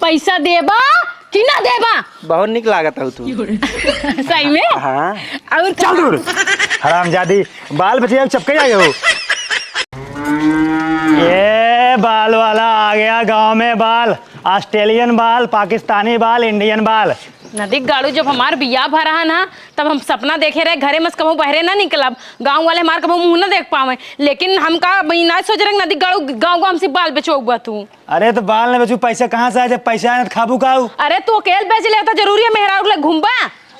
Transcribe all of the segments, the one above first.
पैसा देबा कि ना देबा? बहुत निक लागत हो तू। सही में? हाँ। और चल दूर हरामजादी, बाल बचे अब चपके जाए हो। ये बाल वाला आ गया गांव में। बाल ऑस्ट्रेलियन बाल, पाकिस्तानी बाल, इंडियन बाल। नदी गाड़ू जब हमार बियाह भरा है ना, तब हम सपना देखे रहे घरे में कबू बहरे ना निकलब, गांव वाले हमार कबू मुंह ना देख पावे। लेकिन हम का ना सोच रहे नदी गाड़ू गांव हमसे बाल बेचोगा तू। अरे तो बाल ने बेचू, पैसा कहाँ से आए? जब पैसा आए तो खाबू काऊ। अरे तू अकेले बेच ले तो जरूरी है मेहरा घूमबा?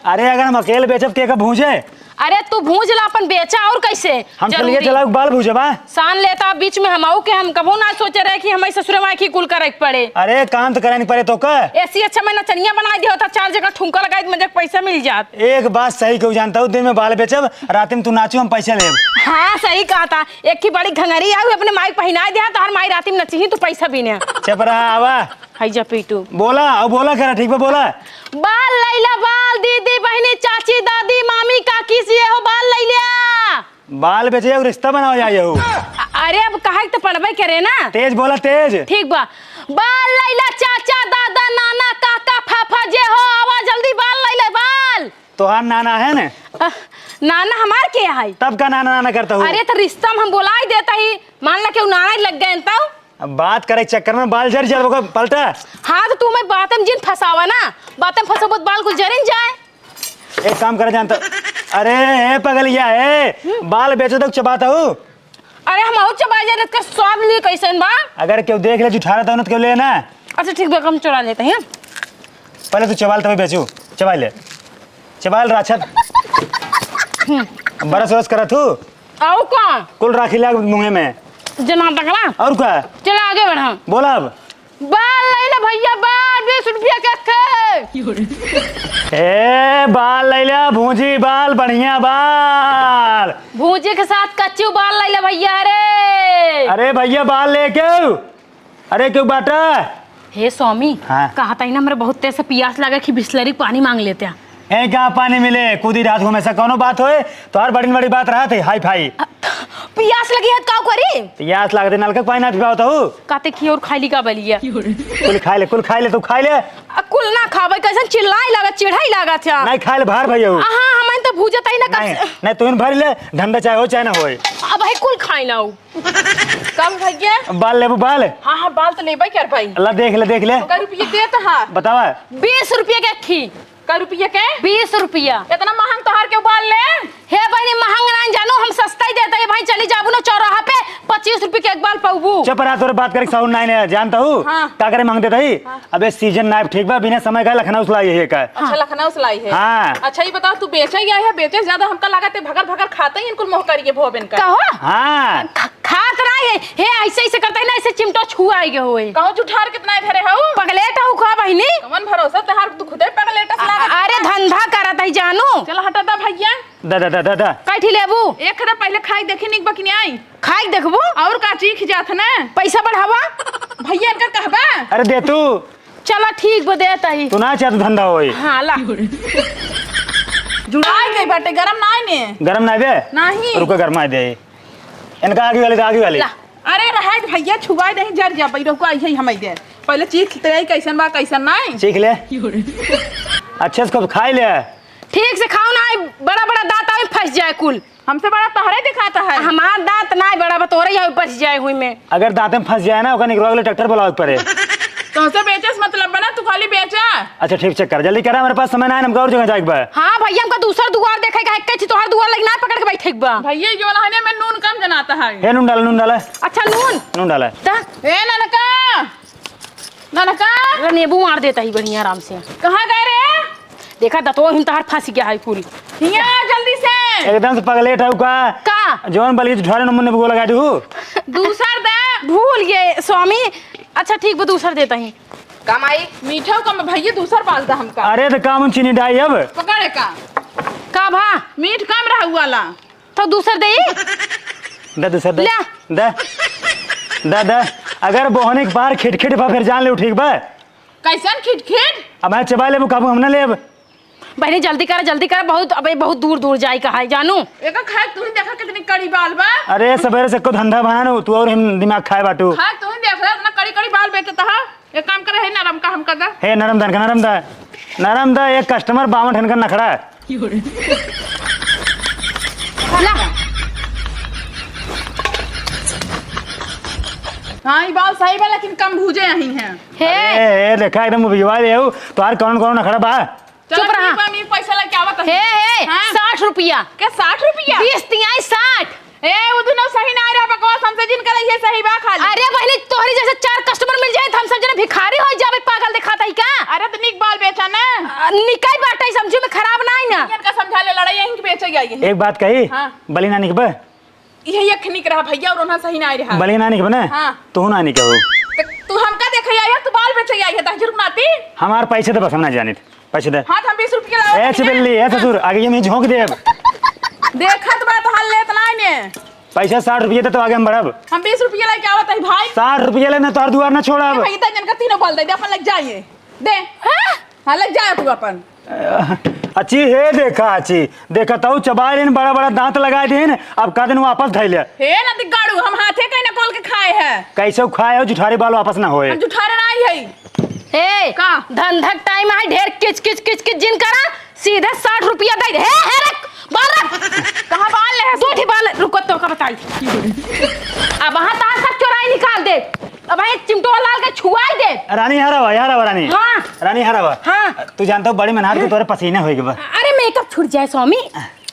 अरे अगर हम अकेले बेचब के भूजे? अरे तू भूज ला अपन बेचा और कैसे? हम चलिए चला बाल भूजे बा सान लेता बीच में हम के हम कबू ना सोचे रहे कि हमारे ससुर माँ की कुल करे पड़े। अरे काम तो करे नहीं पड़े तो का? ऐसी अच्छा मैं नचनिया बना दिया होता, 4 जगह ठुमका लगाई तो मुझे पैसा मिल जात। एक बात सही क्यों जानता हूँ, दिन में बाल बेचब, रात में तू नाचू, हम पैसा ले। हाँ सही कहा था। एक की बड़ी घंगरी आई अपने माई पहना दिया तो हर माई रात में नची ही तू पैसा भी ने। चप रहा आवा हैजा पीटू बोला और बोला करा ठीक बा बोला। बाल लैला बाल, दीदी बहनी चाची दादी मामी काकी से हो बाल लैला। बाल बेचे और रिश्ता बनाओ जाए हो। अरे अब कहा तो पढ़बे करे ना। तेज बोला तेज। ठीक बा। बाल लैला चाचा दादा नाना काका फाफा जे हो आवा जल्दी बाल लैला बाल। तोहार नाना है ना? नाना हमार के है तब का नाना नाना करता हूँ। अरे तो रिश्ता हम बोला ही देता ही, मान ला के नाना ही लग गए तब। अब बात करे चक्कर में बाल जर जर होगा पलटा। हाँ तो तू मैं बात में जिन फंसावा ना, बात में फंसा बहुत बाल गुजरिन जाए। एक काम करे जानता, अरे हे पगलिया है, बाल बेचे तो चबाता हूँ। अरे हम और चबा जाए का स्वाद लिए कैसन बा? अगर क्यों देख ले जुठा रहा था क्यों लेना? अच्छा ठीक बा, हम चुरा लेते हैं। पहले तू चबाल तभी बेचू, चबा ले चबाल राछत। बरस वरस करा तू आओ कौन कुल राखी लाग मुँह में जना टकला। और क्या चला आगे बढ़ा। बोला अब बाल ले ले भैया, बाल 20 रुपया के। ए बाल ले लिया भूजी बाल, बढ़िया बाल। भूजे के साथ कच्चू बाल ले ले भैया। रे अरे भैया बाल ले क्यों? अरे क्यों बाटा? हे स्वामी, हाँ। कहा था ना मेरे बहुत तेज से प्यास लगा कि बिस्लरी पानी मांग लेते हैं। ए क्या पानी मिले कूदी रात को ऐसा कौनो बात होए तो हर बड़ी बड़ी बात रहा थे हाई फाई। प्यास लगी है का करी? प्यास लग दे नलका पानी ना पीवा होता हूँ। कहते खी और खाई ली का बलिया। कुल खा ले तू खा ले। कुल ना खावे कैसे चिल्लाई लगा चिढ़ाई लगा था। नहीं खा ले बाहर भैया। हां हमें तो भूजत ही ना नहीं नहीं तू भर ले, धंधा चाहे हो चाहे ना होए। अब है कुल खाई ना हो कम भैया। बाल ले बाल। हां बाल तो लेबे कर भाई। अल्लाह देख ले तो रुपये देता हां बतावा। 20 रुपये के खी का रुपया के 20 रुपया। इतना महंग तोहार के बाल ले? हे बहनी महंग ना जानो, हम सस्ता ही देता है भाई। चली जाबू ना चौराहा पे 25 रुपये के एक बाल पाऊबू। चुप रहा, तोरे बात करे साउंड नहीं जानता हूँ। हाँ। क्या करे मांगते थे? हाँ। अबे सीजन नाइफ ठीक बा, बिना समय का लखनऊ से लाई है का। अच्छा लखनऊ से लाई है। हाँ। अच्छा ये बताओ तू बेचे गया है? बेचे ज्यादा हमका लगा ते भगर भगर खाते ही इनको मोह करिए भोबन का। कहो हाँ खात रहा है। हे ऐसे ऐसे करता है ना, ऐसे चिमटा छुआ आए होए। कहो जुठार कितना धरे हो? पगलेट हो खा बहनी। कौन भरोसा तहार तू खुदे पगलेट से लगा। अरे धंधा करत है जानू। चल हटा दा भैया। दा कैठी लेबू? एक खरा पहले खाई देखी निक बकनी आई। खाई देखबू और का चीख जात ना। पैसा बढ़ावा भैया इनका कहबा। अरे दे तू। चला ठीक बा देता ही। तू ना चाह धंधा होए। हां ला जुड़ाई गई बाटे गरम ना ने। गरम ना दे? नहीं रुको गरमा दे। इनका आगे वाले अरे रहा भैया छुआ नहीं जर जा पई रोको आई हम दे। पहले चीख तेई कैसन बा कैसन नहीं सीख ले अच्छे से खूब खाई ले। ठीक से खाओ ना, बड़ा बड़ा दांत में फंस जाए कुल। हमसे बड़ा तोहरे दिखाता है। हमार दांत ना बड़ा बतोरे यहाँ फंस जाए हुई में। अगर दांत में फंस जाए ना ओका निकलवा के ट्रैक्टर बुलाओ पड़े। तुमसे बेचस मतलब बना तू खाली बेचा। अच्छा ठीक चेक कर जल्दी करा, हमारे पास समय ना है, हमको और जगह जाए बा। हाँ भैया हमका दूसरा दुआर देखेगा, एक कच्ची तोहर दुआर लगना पकड़ के बैठे बा। भैया जो ना में नून कम जनाता है। हे नून डाला अच्छा नून डाला। ए ननका नींबू मार देता ही बढ़िया आराम से। कहाँ गए रे? देखा दतो हिम तोहर फंस गया है कुल। हिया जल्दी से। एकदम से पगलेट है का जौन बली ढोरे नंबर ने बोला गाड़ी हूं। दूसर दे। भूल गए स्वामी। अच्छा ठीक बा दूसर देता ही। कम आई मीठा कम भैया दूसर बाल दा हमका। अरे तो काम चीनी डाई अब पकड़े का भा मीठ कम रहा वाला तो दूसर दे। दे दूसर दे ले। दे दे दे। अगर बोहने के पार खिटखिट बा फिर जान ले ठीक बा। कैसन खिटखिट? अब मैं चबा ले काबू हम ना ले। बहनी जल्दी कर बहुत अबे बहुत दूर दूर जाए कहा है जानू। एक खाए तू ही देखा कितनी कड़ी बाल बा। अरे सवेरे से को धंधा बना तू और हम दिमाग खाए बाटू। खाए तू ही देख रहा इतना कड़ी कड़ी बाल बेचता है। एक काम करे है नरम का हम कर दा। हे नरम दन का नरम दा एक कस्टमर 52 ठन का नखड़ा है। ला हाँ ये बात सही बा लेकिन कम भूजे यही हैं। हे ए देखा एकदम भिजवा दे तोहार कौन नखड़ा बा। चुप रहा। मैं पैसा लेके आवत हे है। हे 60 रुपया क्या 60 रुपया? 20 तिहाई 60। ए वो दोनों सही ना रहा बकवास हमसे जिन करे ये सही बा खाली। अरे बहनी तोहरी जैसे 4 कस्टमर मिल जाए तो हम सब जने भिखारी हो जावे पागल दिखाता ही का। अरे तो निक बाल बेचा ना। निकाई बाटा समझू में खराब ना है ना। इनका समझा ले लड़ाई यहीं की बेचे गई है। एक बात कही हाँ। बली नानी के बा ये एक निक रहा भैया और उन्हें सही ना रहा। बली नानी के बने हाँ। तू नानी के हो तू हमका देखे आई है तू बाल बेचे आई है ताजर नाती। हमार पैसे दे बस हम ना जाने पैसे दे। हाँ हम 20 रुपया लाओ। ए चिबिल्ली ए ससुर आगे ये मैं झोंक दे अब देखा तो मैं तो हाल लेत ना ने। पैसा 60 रुपये दे तो आगे हम बढ़ब। हम 20 रुपया लेके आवत है भाई। 60 रुपये लेना तोहर दुआर ना छोड़ा अब। भाई इतना जन का तीनों बोल दे अपन लग जाइए दे। हाँ लग जाए तू अपन। अच्छी है देखा तो चबाए दिन बड़ा दांत लगाए दिन अब का दिन वापस धैल हे ना दिगाड़ू हम हाथे कहीं ना खोल के खाए हैं। कैसे खाए हो जुठारी बाल वापस ना होए। हम जुठारे ना आई है। ए का? धंधक टाइम है ढेर किच जिन करा सीधे 60 रुपया दे। हे रख बाल रख। कहां बाल ले? दो ठी बाल रुको तो का बताई। अब वहां तार तक चोराई निकाल दे। अब ये चिमटो लाल के छुआई दे। रानी हरा रानी। हाँ। रानी हरा हाँ। तू जानता हो बड़ी मेहनत के तोरे पसीना होई के बा। अरे मेकअप छूट जाए स्वामी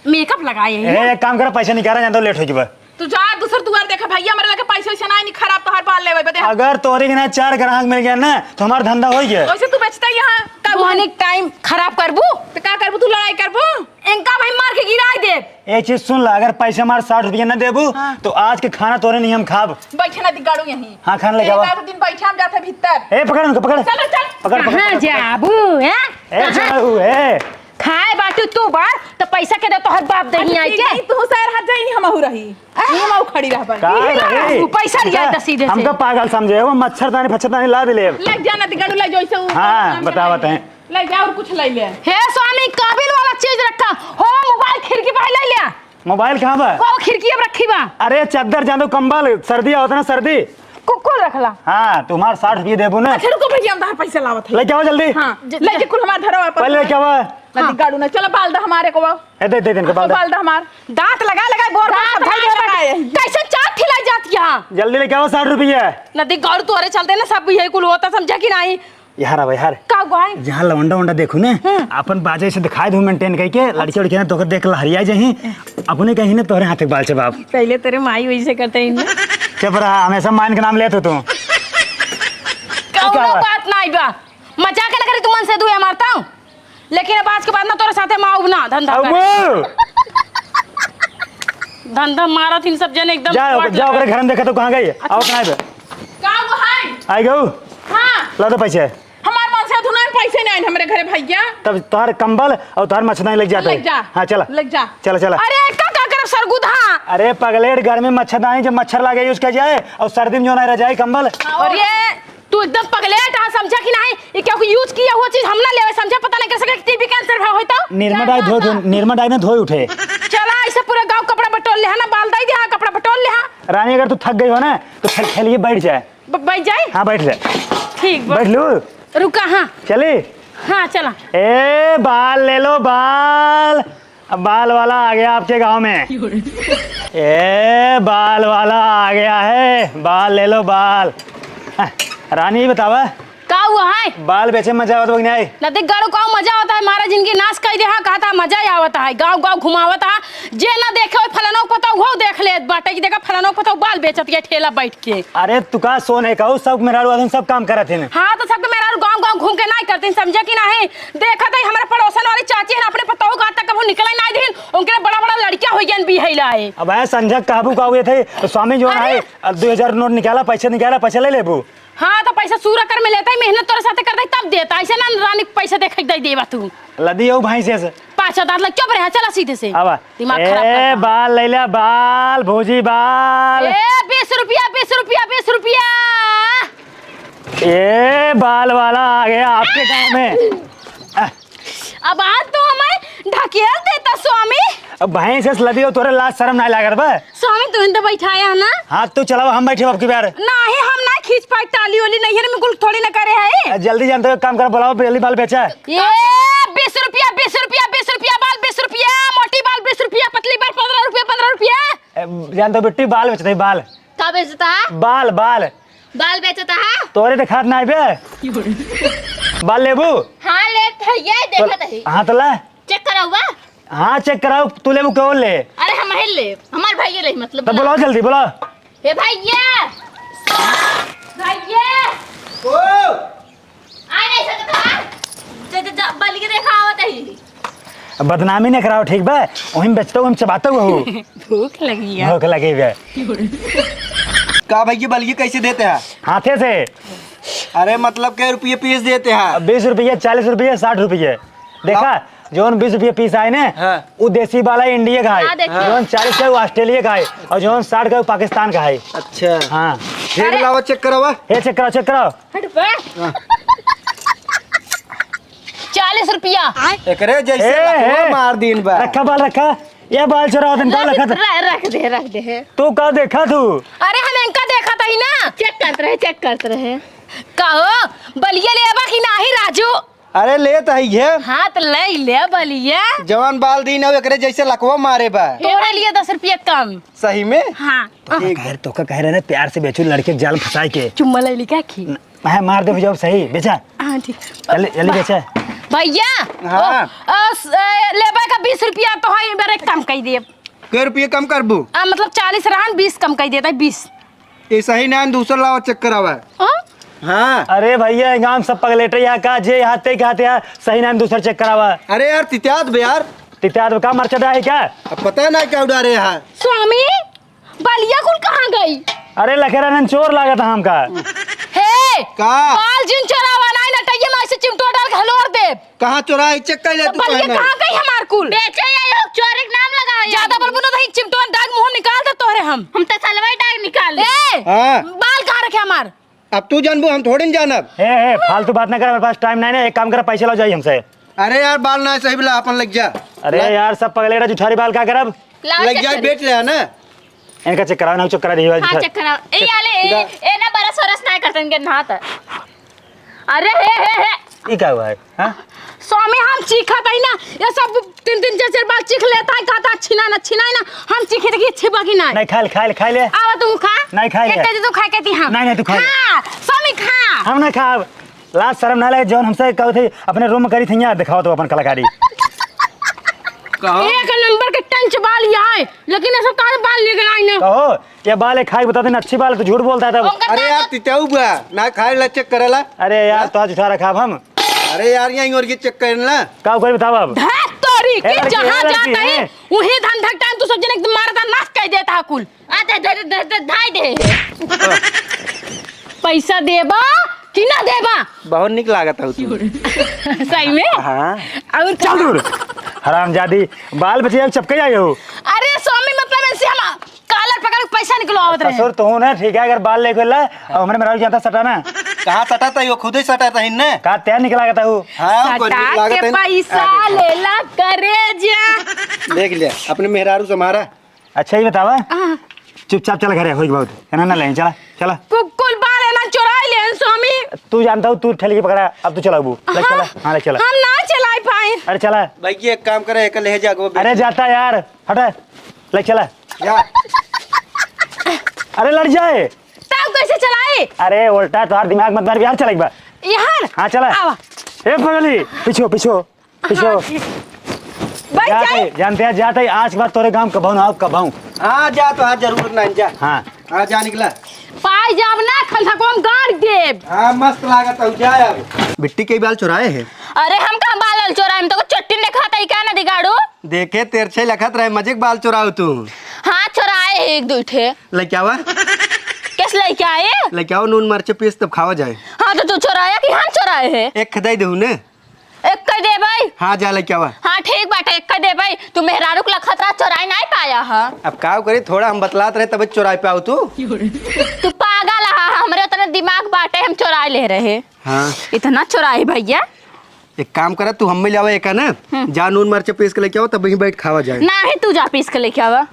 मेकअप लगाए ए एक काम कर पैसा निकाल जानता हो लेट हो के बा। तू जा दूसर दुआर देखा भैया हमारे लगे पैसे वैसे ना नहीं खराब तो हर बाल लेवे बदे। अगर तोरे के ना 4 ग्राहक मिल गया ना तो हमारा धंधा हो गया। वैसे तू बेचता यहाँ का मोहनी टाइम खराब करबू तो का करबू तू लड़ाई करबू। इनका भाई मार के गिराई दे। एक चीज सुन ला अगर पैसे हमारे 60 रुपये ना देबू तो आज के खाना तोरे नहीं हम खाब। बैठे ना दिगाड़ू यहीं। हाँ खाना लेके आवा। दिन बैठे हम जाते भीतर। ए पकड़ उनको पकड़ चलो चल। पकड़ कहां जाबू हैं ए चल ए खाए बाटू तू बार तो पैसा के दे तो हर बाप दही आई के तू शहर हट जाई हम रही हम आऊ खड़ी रह का रही तू पैसा लिया था सीधे से। हमका पागल समझे वो मच्छरदानी ला दे ले। लग जाना दिगाड़ू ले जैसे हाँ, बतावत हैं। ले जा और कुछ ले ले। हे स्वामी काबिल वाला चीज रखा हो मोबाइल खिड़की पर ले लिया। मोबाइल कहाँ बा? वो खिड़की अब रखी बा। अरे चादर जान दो कंबल सर्दी होता ना सर्दी। कुकुर रखला। हाँ तुम्हारे 60 रुपये देबू ना। अच्छा रुको भैया हम तार पैसे लावत है। लेके आओ जल्दी। हां ले के कुल हमार धरो वापस। पहले लेके आओ। ना दिगाड़ू ना चलो बाल दा हमारे को। ए दे इनके बाल बाल दा हमार। दांत लगा बोर दांत लगाए। कैसे चाट खिलाई जाती है। जल्दी लेके आओ 60 रुपये। नदी गौर तोरे चलते ना सब यही कुल होता समझा कि नहीं। यार अब यार का गुआई जहाँ लवंडा देखू ना अपन बाजे से दिखाई दू मेंटेन करके लड़की उड़की ना तोके देख हरिया जही अपने कहीं ना तोरे हाथ के बाल से बाप। पहले तेरे माई वैसे करते हैं चुप रहा हमेशा मान के नाम लेते तू। कौनो बात नहीं बा मजाक न करे तू मन से दुए मारता हूं लेकिन अब आज के बाद ना तोरे साथे माऊ ना धंधा कर। धंधा मारा थी सब जने एकदम जाओ ओकरे घर में देखा तो कहां गई आओ कहां पे का वो है? आई गऊ हां ला दो पैसे। हमार मन से धुना पैसे नहीं आए हमरे घरे भैया। तब तोहर कंबल और तोहर मच्छरदानी लग जाता लग जा। है। हाँ चला लग जा। चला अरे का करब सरगुधा। अरे पगलेट घर में मच्छरदानी जब मच्छर लगे उसका जाए और सर्दी में जो ना रह जाए कंबल। और ये तू एकदम पगलेट आ समझा कि नहीं ये क्या यूज किया हुआ चीज हम ना लेवे समझा पता नहीं कर सके टीबी कैंसर होई तो निर्मा डाई ने धोई उठे। चला ऐसे पूरे गांव कपड़ा बटोल ले ना बाल दाई दे हां कपड़ा बटोल ले हां। रानी अगर तू थक गई हो ना तो खेलिए बैठ जाए। बैठ जाए। हाँ बैठ जाए। ठीक बैठ लू रुका। हाँ चली। हाँ चला। ए बाल ले लो बाल। अब बाल वाला आ गया आपके गांव में। ए बाल वाला आ गया है बाल ले लो बाल। रानी बतावा का हुआ है बाल बेचे मजा आवत नहीं आई। नदी गाड़ो का मजा होता है मारा जिनकी नाश कर दे कहा था मजा ही आवता है गांव गांव घुमावता है जे ना देखे फलानो पता वो देख ले बाटे की देखा फलानो पता बाल बेचत के ठेला बैठ के। अरे तू का सोने का सब मेरा आदमी सब काम करत है। हाँ तो सबके मेरा गांव गांव घूम के नहीं करते समझे कि नहीं देखा था हमारे पड़ोसन वाली चाची है अपने पताओ का तक कभी निकले नहीं दिन उनके बड़ा बड़ा लड़कियां हुई गन बिहैला है। अब है संजय काबू का हुए थे तो स्वामी जो है 2000 नोट निकाला पैसा ले लेबू। हाँ तो पैसा सूरा कर में लेता है मेहनत तोरे साथे कर दे तब देता ऐसे ना रानी पैसा देख दे देवा तू लदी हो भाई से 5,000 लग चुप रहे चला सीधे से आवा। दिमाग ए खराब बाल ले ले बाल भोजी बाल। ए 20 रुपया 20 रुपया 20 रुपया। ए बाल वाला आ गया आपके गांव में। अब आज तो हमें ढकेल देता स्वामी। अब भैंस से लदी हो तोरे लाज शर्म नहीं लागत बा। स्वामी तू तो बैठाया है ना। हाँ तू चलाओ हम बैठे अब की बार। नहीं हम ना खींच पाई टाली ओली नहीं है बिल्कुल थोड़ी ना करे है। जल्दी जानते हो काम कर बुलाओ जल्दी बाल बेचा। ये 20 रुपया 20 रुपया 20 रुपया बाल 20 रुपया मोटी बाल 20 रुपया पतली बाल 15 रुपया 15 रुपया। जानते हो बेटी बाल बेचते हैं बाल। का बेचता है? बाल बाल बाल बेचता है? तोरे तो खात नहीं बे। बाल लेबू? हाँ लेट है ये देखत है। हाँ तो ला। चेक कराऊगा? हाँ चेक कराओ तू लेबू कौन ले? अरे हम हिल ले हमार भाई ले मतलब। तो बुलाओ जल्दी बुलाओ। ए भैया भैया ओ आ नहीं सकता। जा बल के देखा आवत है। बदनामी नहीं कराओ ठीक बा। वहीं बेचता हूँ हम चबाता हूँ। भूख लगी है। भूख लगी है। का भैया बल्कि कैसे देते हैं? हाथे से। अरे मतलब के रुपये पीस देते हैं? 20 रुपये 40 रुपये 60 रुपये। देखा जोन 20 रुपये पीस आए ने हाँ। वो देसी वाला इंडिया का हाँ, है। देखिए। जोन 40 का वो ऑस्ट्रेलिया का है और जोन 60 का वो पाकिस्तान का है। अच्छा हाँ देख लाओ चेक करावा। ये चेक कराओ चेक कराओ। हट बे 40 रुपया। एकरे जैसे ए, लखवा ए, मार दिन बा। रखा बाल रखा। ये बाल चोरा दिन का लखा था। रख दे तू का देखा तू? अरे हम इनका देखा था ही ना। चेक करते रहे। कहो बलिया लेबा कि नाही राजू? अरे ले तो है हाँ तो ले बलिया। जवान बाल दिन है एकरे जैसे लखवा मारे बा। तोरे लिए 10 रुपया कम। सही में? हाँ तो का कह रहे ना प्यार से बेचू लड़के के जाल फंसाए के। चुम्मा ले ली क्या की? मैं मार दे जब सही बेचा। हाँ ठीक। जल्दी जल्दी बेचा। भैया हाँ। लेबा का 20 रुपया तो है बार कम कर दिए। के रुपये कम कर बू? मतलब 40 रहन 20 कम कर देता है 20। ये सही ना दूसरा लाओ चेक करावा। हाँ अरे भैया गांव सब पगलेटे या का जे हाथे के हाथे सही नाम दूसरा चेक करावा। अरे यार तित्यात बे यार। तित्याद का मरचटा है क्या? अब पता नहीं क्या उड़ा रहे हैं। स्वामी बलिया कुल कहाँ गई? अरे लखेरा चोर लागत हम का। हे का बाल जिन चोरावा नहीं ना टैये में से चिमटो डाल के हलोर दे। कहाँ चुराई चेक कर ले तू। बलिया कहना। कहाँ गई हमार कुल? बेचे ये लोग चोरी के नाम लगाओ। ज्यादा बलबू ना नहीं चिमटो डाग मुंह निकाल दे तोरे हम तो सलवाई डाग निकाल दे। ए हाँ। बाल कहाँ रखे हमार? अब तू जानबू हम थोड़ी न जानब। ए फालतू बात ना कर मेरे पास टाइम नहीं ना। एक काम कर पैसे लो जाइए हमसे। अरे यार बाल ना सही बोला अपन लग जा। अरे यार सब पगलेटा जुठारी बाल का करब? लाओ लग चेक जा करी। बेच ले ना। इनका चेक कराओ ना चेक करा दिए। हाँ चेक कराओ। ए आले ए ना बड़ा सरस ना करते इनके नहात। अरे हे ये क्या हुआ है? हाँ? स्वामी हम चीखा था ना ये सब 3 4 बाल चीख लेता है कहता छिना ना हम चीखे थे कि छिबा की ना। नहीं खा ले। आवा तू खा। नहीं खाई ले। एक तू खा के ती हम। नहीं, तू खा ले। खा स्वामी खा। हम ना खाब। लाज शर्म ना लगे जौन हमसे कहो थे अपने रूम में करी थी यहाँ दिखाओ तो अपन कलाकारी। कहाँ? एक नंबर के टंच बाल यहाँ है लेकिन ये सब काहे बाल लेकर आई ना? कहो ये बाल है खाई बता देना अच्छी बाल है, तो झूठ बोलता है तब। अरे यार तिताऊ बा ना खाए ला चेक करेला। अरे यार तो आज उठा रखा अब हम अरे यार यहाँ और ये चेक करना। का कोई बताओ अब। धैत तोरी ए कि लड़की, जहाँ ए लड़की, जाता है ए। वहीं धंधा टाइम तू सब जने एकदम मारता नाश कर देता है कुल। धाई दे। पैसा देबा कि ना देबा? बहुत निक लागत है तू। सही में? हाँ और चल दूर हरामजादी बाल बचे अब चपके जाए हो। अरे स्वामी मतलब ऐसे हम कालर पकड़ के पैसा निकलवावत रहे। ससुर तो ना ठीक है अगर बाल लेके ला और हमने मेरा जाता सटाना कहाँ सटा था यो खुद ही सटा था इनने। का तैयार निकला था वो। हाँ कोई निक सटा लागत के है। पैसा लेला करे जा। देख लिया अपने मेहरारू से मारा। अच्छा ही बतावा चुपचाप चला घरे हो बहुत है ना ले चला चला। कुल बाल है ना चुराई ले स्वामी। तू जानता हूँ तू ठेली पकड़ा अब तू चला बू ले चला। हाँ ले चला। हम ना चलाई पाए। अरे चला। भाई ये एक काम करे एक ले जागो। अरे जाता यार हटा ले चला। जा अरे लड़ जाए। तब कैसे चलाए? अरे उल्टा तुम्हारा दिमाग मत मार यार चलेगा। यार हाँ चला। आवा ए पगली पिछो बैठ जाए। जानते हैं जाते ही आज के बाद तोरे गांव कब आऊं कब आऊं। हाँ जा तो आज जरूर ना जा। हाँ हाँ जा निकला। पाई जाब ना खलसा को हम गाड़ देब। हाँ मस्त लागत है जा अब। बिट्टी के बाल चुराए हैं। अरे हम कहाँ बाल चोरा हम तो चट्टी ने खाता ही क्या ना दिगाड़ू। देखे तेरछे लखत रहे मजे के बाल चुराओ तू। हाँ चोराए एक दो ठे। लेके आवा किस लेके आए? लेके आओ नून मरचे पीस तब खावा जाए। हाँ तो तू चोराया कि हम चोराए है? एक खदाई दे ने। एक कर दे भाई। हाँ जा लेके आवा। हाँ ठीक बाटे एक कर दे भाई। तू मेहरारू को खतरा चोराई नहीं पाया है। अब का करे थोड़ा हम बतलात रहे तब चुराई पाओ तू। तू पागल है हमरे उतना दिमाग बाटे हम चोराए ले रहे। हाँ इतना चोराए भैया एक काम करा तू हम लावा एक ना जा नून मरचा पीस के लेके आओ तब वहीं बैठ खावा जाए। ना है तू जा पीस के लेके आवा।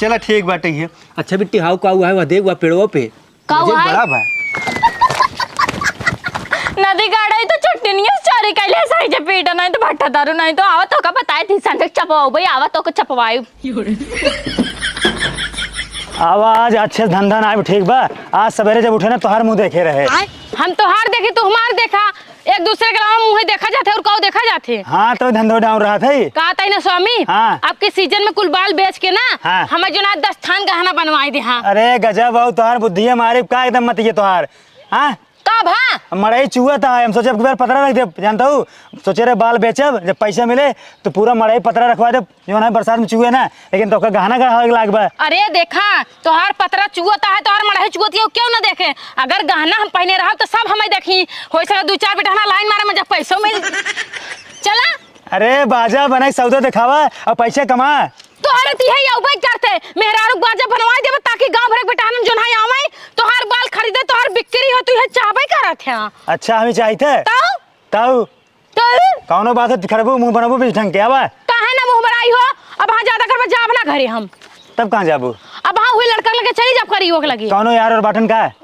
चला ठीक बाटे है। अच्छा बिट्टी हाउ का हुआ है वह देख वह पेड़वा पे का हुआ है? बड़ा बा नदी गाड़ा तो चटनी चारे कैले सही जे पेट नहीं तो भट्टा दारू नहीं तो आवा तो का बताए थी संजक चपवाओ भाई आवा तो को चपवाओ। आवाज अच्छे धंधा ना ठीक बा। आज सवेरे जब उठे ना तोहार मुंह देखे रहे। हम तोहार देखे तू हमार देखा, एक दूसरे के अलावा मुँह देखा जाते और कौ देखा जाते। हाँ तो धंधो डाउन रहा था। कहा था ना स्वामी। हाँ। आपके सीजन में कुल बाल बेच के ना हाँ। हमें जो ना 10 थान गहना बनवाई दे। हाँ अरे गजब बहु तोहार बुद्धि है मारे का एकदम मत ये तोहार। हाँ कब? हाँ मड़ई चूहा था हम सोचे बार पतरा रख दे जानता हूँ। सोचे रहे बाल बेचब जब पैसे मिले तो पूरा मड़ई पतरा रखवा दे जो ना बरसात में चूहे ना। लेकिन तो गहना गढ़ा लाग बा। अरे देखा तोहार पतरा चुगता है तोहार मड़ाई चुगती है क्यों ना देखे। अगर गहना हम पहने रहा तो सब हमें देखी हो सके 2-4 बिठाना लाइन मारे में जब पैसों मिल चला। अरे बाजा बनाई सौदा दिखावा और पैसे कमा। तोहार ती है या उबई करते मेहरारू बाजा बनवाई देबे ताकि गांव भर के बिठाना जो ना आवे तोहार बाल खरीदे तोहार बिक्री हो तू है चाहबे करत है। अच्छा हमें चाहिए ताऊ ताऊ तो कौनो बात है खरबू मुंह बनाबू बीच ढंग के आवा। काहे ना मुंह बनाई हो। अब हां ज्यादा करबे जाब ना घरे हम तब कहाँ जाबू? अब हां हुई लड़का लगे चली जाब करी ओक लगी कौनो यार और बाटन का है?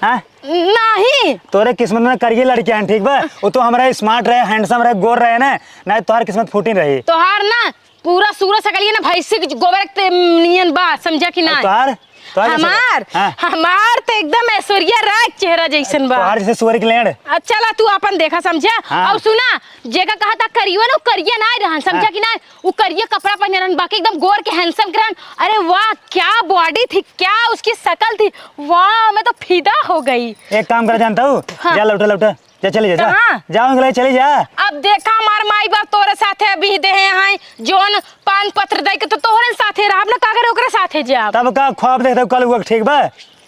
हाँ नहीं तोरे किस्मत में करिए लड़कियां हैं ठीक बा। वो तो हमारा स्मार्ट रहे हैंडसम रहे गोर रहे ना नहीं तोहार किस्मत फूटी रही। तोहार ना पूरा सूरज सकलिए ना भैंसी के गोबर के नियन बा समझा कि ना। तोहार हमार हाँ? हमार तो एकदम ऐश्वर्या राय चेहरा जैसन बा। तोहार जैसे सुअर की लेड़। अच्छा ला तू अपन देखा समझा। हाँ। और सुना जेका कहा था करियो ना करिया ना रहन समझा हाँ। कि ना वो करिया कपड़ा पहने रहन बाकी एकदम गोर के हैंडसम करन। अरे वाह क्या बॉडी थी क्या उसकी शक्ल थी वाह मैं तो फिदा हो गई। एक काम कर जानता हूँ हाँ। जा लौटा लौटा जा चली जा कहाँ? जाओ चली जा। अब देखा हमार माई बाप तोरे साथे अभी दे हैं जोन पान पत्र दे के तो तोहरे साथे रहब ना कागर ओकरे साथे जाब। तब का ख्वाब देखते कल हुआ ठीक बा।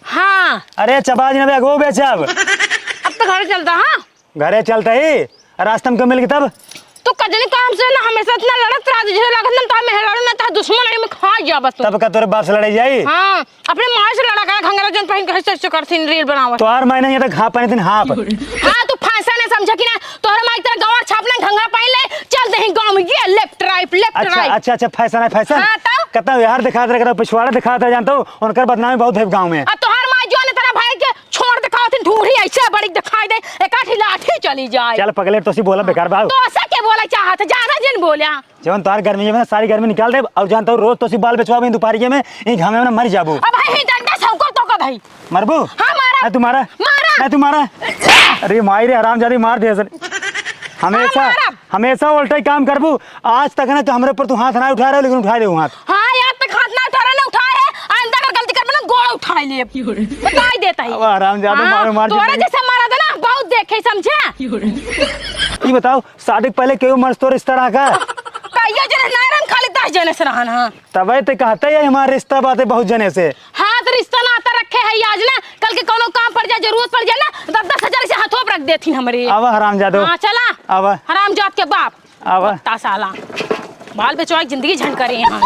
हाँ अरे चबाज न वो बेचब अब तो घर चलता। हाँ घरे चलते ही रास्ते में मिल गई तब तो कजनी काम से ना हमेशा इतना लड़त रहा तुझे लगत ना ता मेहरारू ना ता दुश्मन है में खा जाबत तब का तोरे बाप से लड़ाई जाई। हां अपने मां से लड़ा कर घंगरा जन पहन के ऐसे करथिन रील बनावत। तोहार मायने ये तक हां पानी दिन हां हां तू फांसा ने समझा कि ना तोहर माई तेरा गवार छापना घंगरा पहन ले चल दे गांव में ये लेफ्ट राइट अच्छा अच्छा फैशन है फैशन। हाँ, तो? कितना यार दिखा दे पिछवाड़ा दिखा दे जानता हूँ उनका बदनामी बहुत है गाँव में। अब तोहर माई जो ने तेरा भाई के छोड़ दिखावथिन ढूंढी ऐसे बड़ी दिखाई दे एकाठी लाठी चली जाए। चल पगले तो सी बोला बेकार बाबू तो ऐसा के बोला चाहत ज्यादा जन बोला जवन तोहार गर्मी में सारी गर्मी निकाल दे और जानता हूँ रोज तो सी बाल बेचवा दोपहर में इन घामे में मर जाबू। अब भाई डंडा सबको तो का भाई मरबू हाँ मारा नहीं तुम्हारा मारा नहीं तुम्हारा। अरे माई रे हरामजादी मार दिया सर हमेशा मारा। हमेशा उल्टा ही काम करबू। आज तक ना तो हमरे पर तू हाथ ना उठा रहे लेकिन उठा दे हाथ। हाँ यार तक हाथ ना उठा रहे ना उठा है आइंदा अगर गलती कर ना गोड़ उठा ले बता ही देता अब हरामजादा मार मार तोरा जैसे मारा था ना बहुत देखे समझा। ये बताओ शादी के पहले क्यों मर्ज तो रिश्ता रखा कहियो जने नारायण खाली 10 जने से रहन। हाँ तबे तो कहते है हमारा रिश्ता बातें बहुत जने से। हाँ तो रिश्ता नाता रखे है आज ना कल के कोनो काम पड़ जाए जरूरत पड़ जाए ना 10,000 से हाथों पर रख देती हमरे। अब हरामजादो हाँ चला अब हरामजाद के बाप अब साला बाल बेचवा जिंदगी झंड करे यहाँ।